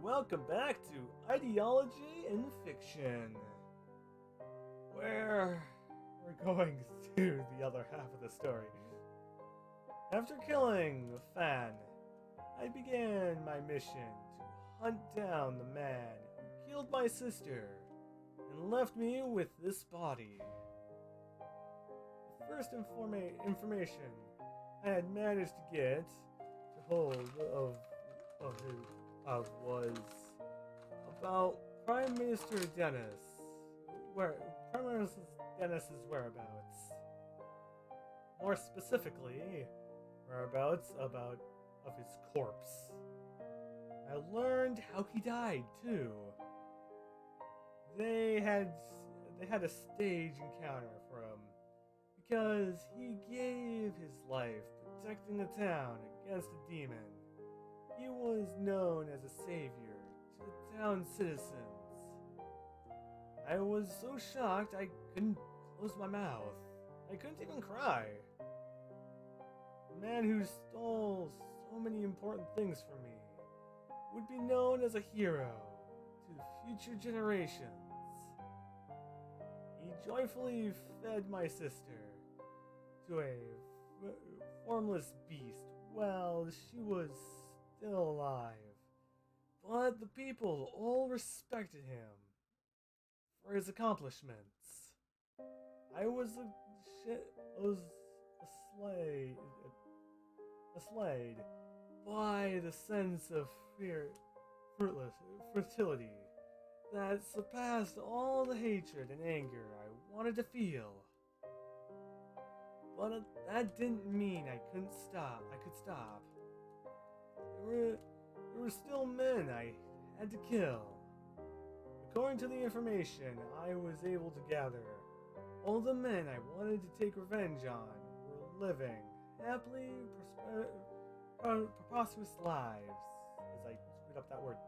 welcome back to Ideology in Fiction, where we're going to the other half of the story. After killing Fan, I began my mission to hunt down the man who killed my sister and left me with this body. The first information I had managed to get to hold of was about Prime Minister Dennis, Prime Minister Dennis's whereabouts. More specifically, whereabouts of his corpse. I learned how he died too. They had a stage encounter for him because he gave his life protecting the town against a demon. He was known as a savior to the town's citizens. I was so shocked I couldn't close my mouth. I couldn't even cry. The man who stole so many important things from me would be known as a hero to future generations. He joyfully fed my sister to a formless beast while she was still alive, but the people all respected him for his accomplishments. I was slayed by the sense of fertility that surpassed all the hatred and anger I wanted to feel. But that didn't mean I could stop. There were still men I had to kill. According to the information I was able to gather, all the men I wanted to take revenge on were living happily preposterous lives. As I screwed up that word.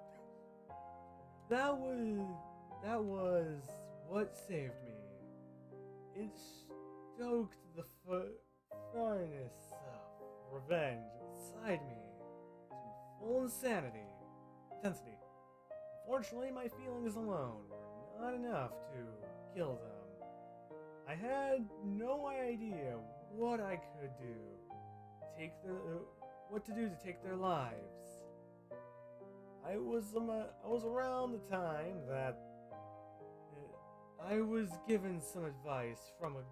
That was what saved me. It stoked the furnace of revenge inside me to full intensity. Unfortunately, my feelings alone were not enough to kill them. I had no idea what I could do to take their lives. I was around the time that I was given some advice from a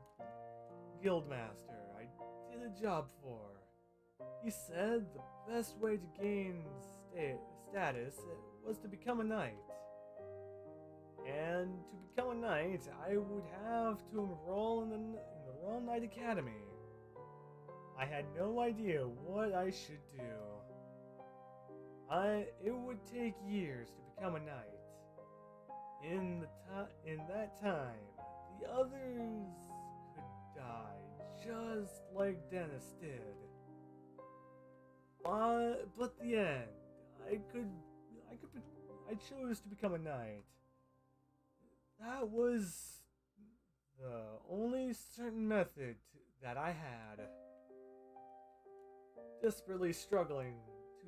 guildmaster I did a job for. He said the best way to gain status was to become a knight. And to become a knight, I would have to enroll in the Royal Knight Academy. I had no idea what I should do. It would take years to become a knight. In that time, the others could die just like Dennis did. But the end, I chose to become a knight. That was the only certain method that I had. Desperately struggling to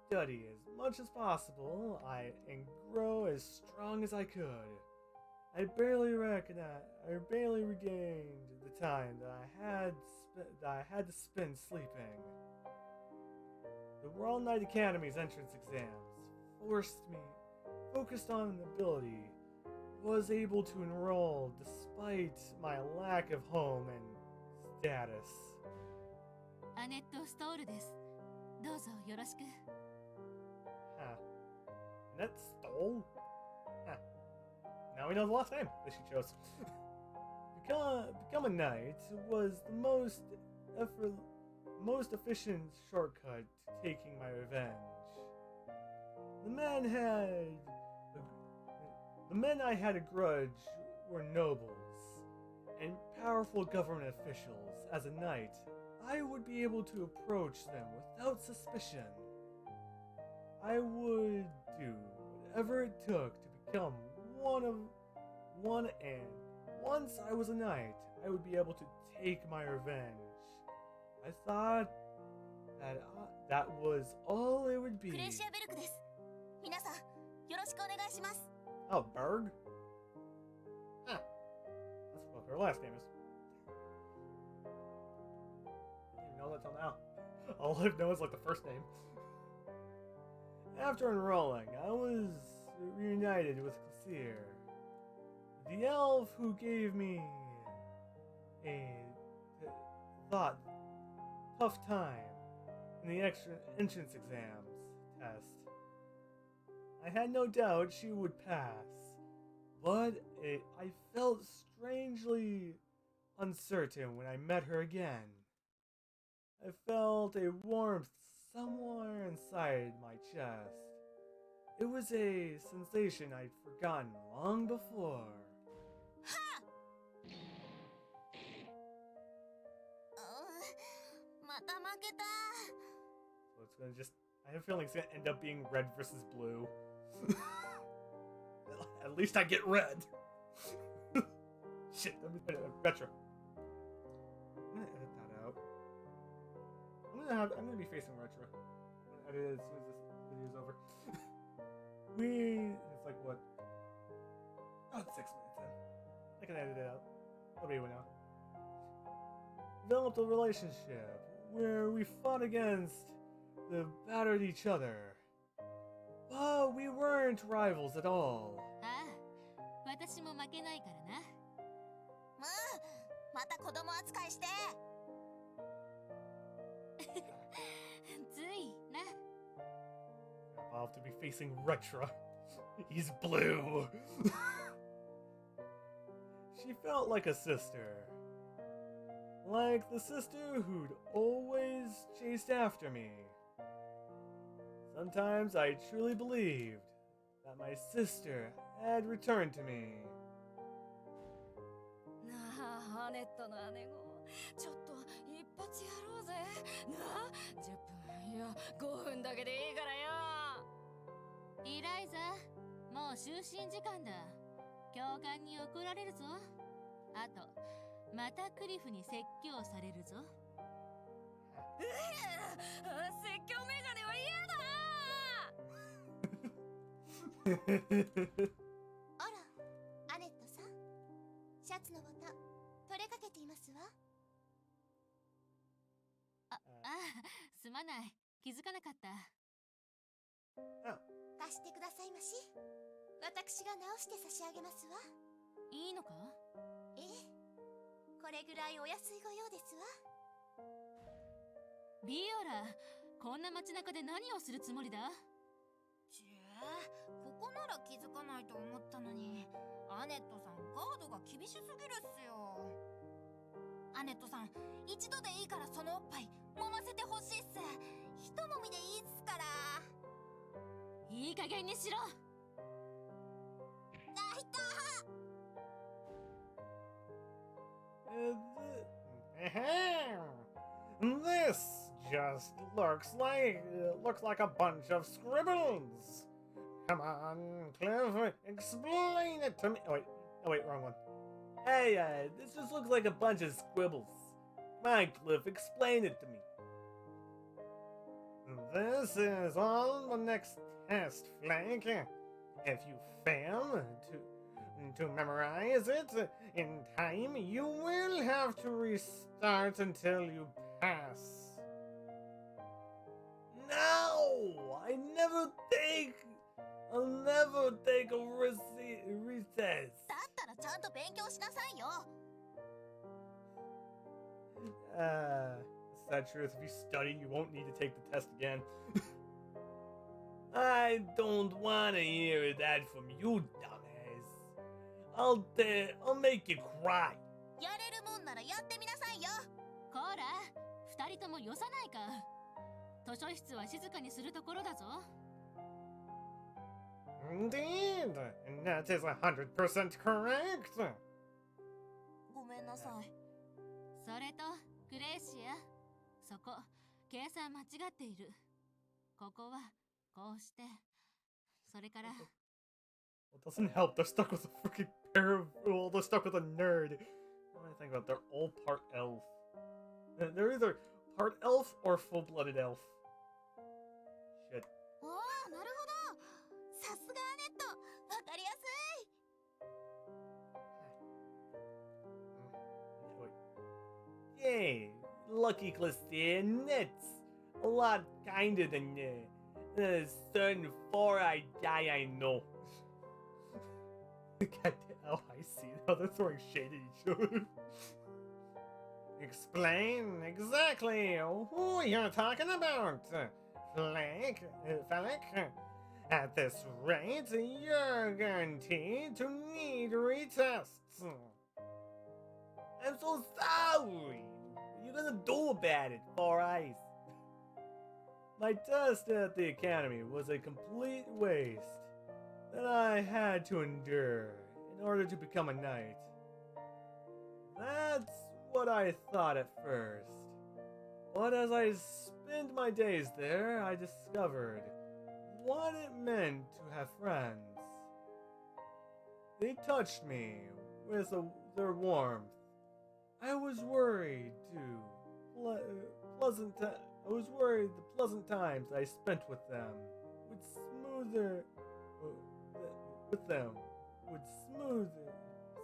study as much as possible and grow as strong as I could. I barely regained the time that I had to spend sleeping. The Royal Knight Academy's entrance exams focused on ability, was able to enroll despite my lack of home and status. アネット・ストールです。どうぞよろしく。Huh. Annette Stoll? Huh. Now we know the last name that she chose. Become a knight was the most efficient shortcut to taking my revenge. The men I had a grudge were nobles and powerful government officials. As a knight, I would be able to approach them without suspicion. I would do whatever it took to become one, and once I was a knight, I would be able to take my revenge. I thought that was all it would be. クレイシアベルクです。皆さん、よろしくお願いします。 Oh, Berg? Huh. That's what her last name is. I didn't even know that till now. All I know is like the first name. After enrolling, I was reunited with Kassir, the elf who gave me a tough time in the entrance exams test. I had no doubt she would pass, but I felt strangely uncertain when I met her again. I felt a warmth somewhere inside my chest. It was a sensation I'd forgotten long before. また負けた。 So it's gonna just. I have a feeling it's gonna end up being red versus blue. At least I get red. Shit, let me put it in retro. I'm gonna edit that out. I'm gonna be facing retro. I'm gonna edit it as soon as this video's over. It's like what? Oh, it's 6 minutes in. I can edit it out. Nobody will know. Developed a relationship where we fought against the battered each other. But we weren't rivals at all. ああ、私も負けないからな。まあ、また子供扱いして。ついな。I'll have to be facing Retra. He's blue. She felt like a sister. Like the sister who'd always chased after me. Sometimes I truly believed that my sister had returned to me. なあ、ハネットの姉子、ちょっと一発やろうぜ。なあ、10分いや5分だけでいいからよ。イライザ、もう就寝時間だ。教官に怒られるぞ。あと、またクリフに説教されるぞ。説教メガネは嫌だ。あら、アネットさん、シャツのボタン取れかけていますわ。すまない、気づかなかった。貸してくださいまし。私が直して差し上げますわ。いいのか？ええ、これぐらいお安いご用ですわ。ビオラ、こんな街中で何をするつもりだ？ここなら気づかないと思ったのに、アネットさんガードが厳しすぎるっすよ。アネットさん、一度でいいからそのおっぱい揉ませてほしいっす。ひともみでいいっすから。いい加減にしろ。泣いた。This just looks like a bunch of scribbles. Come on, Cliff, explain it to me. Oh wait, wrong one. Hey, this just looks like a bunch of scribbles. Come on, Cliff, explain it to me. This is on the next test, Flank. If you fail to memorize it in time, you will have to restart until you pass. No! I'll never take a recess. だったらちゃんと勉強しなさいよ。Sad truth, if you study, you won't need to take the test again. I don't want to hear that from you, dumbass. I'll make you cry. やれるもんならやってみなさいよ。こら、二人ともよさないか。図書室は静かにするところだぞ。Indeed, and that is 100% correct. ごめんなさい。それと、グレイシア、そこ、計算間違っている。ここは、こうして。それから。It doesn't help. They're stuck with a freaking pair of. Well, they're stuck with a nerd. What do I think about? They're all part elf. They're either part elf or full-blooded elf. Shit. おー、なるほど。ささすがアネット、わかりやすい。Yay, lucky Christian, it's a lot kinder than the certain four-eyed guy I know. God, oh, I see. Now they're throwing shade at each other. Explain exactly who you're talking about, Flick. At this rate, you're guaranteed to need retests. I'm so sorry. What are you gonna do about it, Four Eyes? My test at the academy was a complete waste that I had to endure in order to become a knight. That's what I thought at first. But as I spent my days there, I discovered what it meant to have friends. They touched me with their warmth. I was worried the pleasant times I spent with them would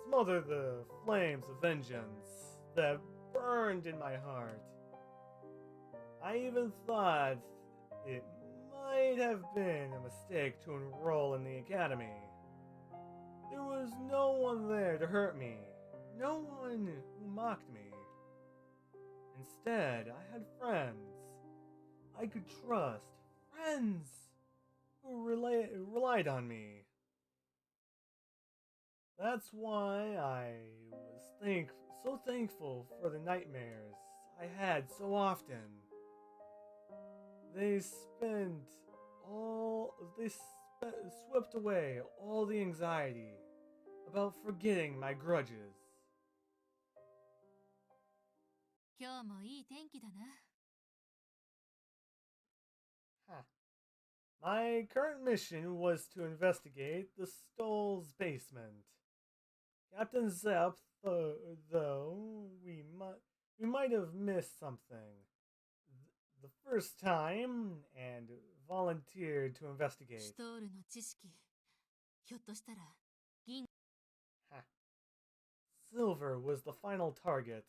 smother the flames of vengeance that burned in my heart. I even thought it might have been a mistake to enroll in the academy. There was no one there to hurt me, no one who mocked me. Instead, I had friends I could trust, friends who relied on me. That's why I was so thankful for the nightmares I had so often. They swept away all the anxiety about forgetting my grudges. 今日もいい天気だな。Huh. My current mission was to investigate the Stoll's basement. Captain Zepp, though we might have missed something the first time and volunteered to investigate. シュトールの知識、ひょっとしたら銀。 Silver was the final target.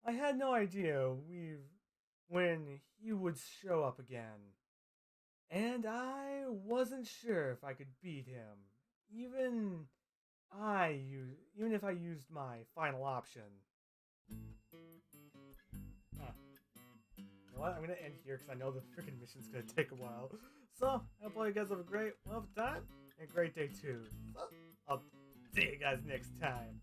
I had no idea when he would show up again. And I wasn't sure if I could beat him, even if I used my final option. You know what? I'm gonna end here because I know the freaking mission's gonna take a while. So, I hope all you guys have a great time and a great day too. So, I'll see you guys next time.